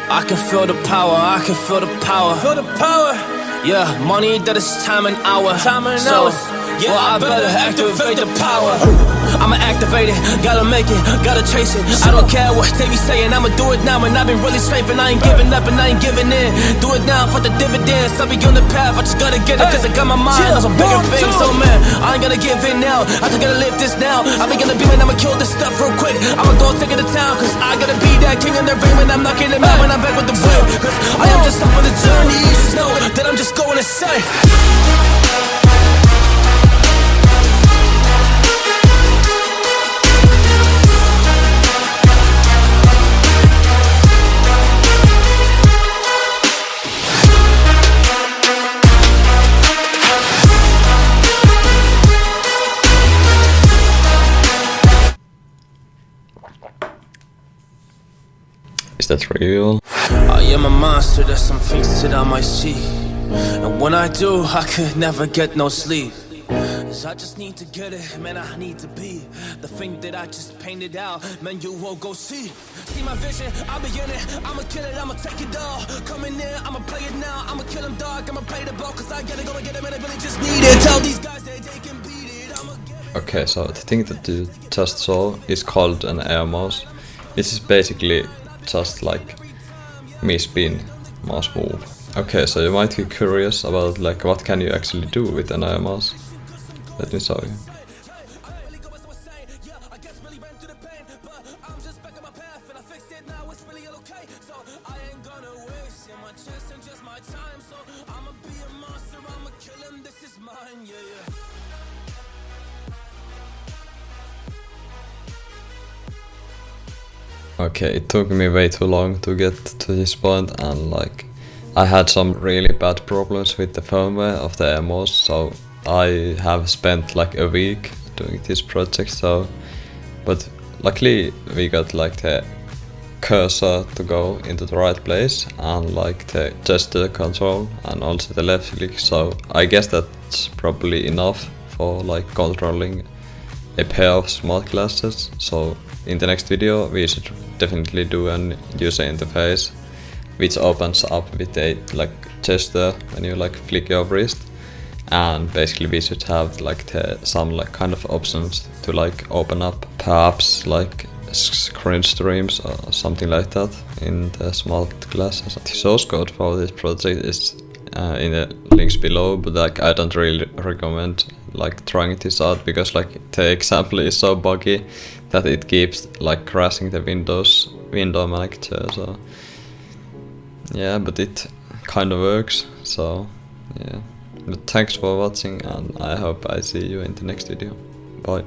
I can feel the power, I can feel the power. Feel the power. Yeah, money that is time and hour. Time and hours. Yeah, well, I better activate the power. I'ma activate it, gotta make it, gotta chase it. I don't care what they be saying, I'ma do it now. And I've been really straight, and I ain't giving up and I ain't giving in. Do it now for the dividends, I'll be on the path. I just gotta get it, cause I got my mind on some bigger things. So man, I ain't gonna give in now, I just gotta live this now. I be gonna be man, I'ma kill this stuff real quick. I'ma go take it to town, cause I gotta be that king in the ring. When I'm knocking them out, when I'm back with the wheel. Cause I am just up on the journey, you just know that I'm just going insane. Is that real? I am a monster, there's some things that I might see. And when I do, I could never get no sleep. Cause I just need to get it, man, I need to be the thing that I just painted out, man, you won't go see. See my vision, I'll be in it, I'ma kill it, I'ma take it all. Coming in, I'ma play it now, I'ma kill him dog, I'ma play the ball. Cause I gotta go and get him and I really just need it. Tell these guys that they can beat it, I'ma get it. Okay, so the thing that you just saw is called an air mouse. This is basically just like me spin mouse move. Okay, so you might be curious about like what can you actually do with an air mouse. Let me show you. Okay, it took me way too long to get to this point, and like I had some really bad problems with the firmware of the air mouse, so I have spent like a week doing this project. So, but luckily we got like the cursor to go into the right place and like the gesture control and also the left click, so I guess that's probably enough for like controlling a pair of smart glasses. So in the next video we should definitely do an user interface which opens up with a like gesture when you like flick your wrist, and basically we should have like some like kind of options to like open up perhaps like screen streams or something like that in the smart glasses. The source code for this project is in the links below, but like I don't really recommend like trying this out because like the example is so buggy that it keeps like crashing the window manager. So yeah, but it kind of works. So yeah, but thanks for watching, and I hope I see you in the next video. Bye.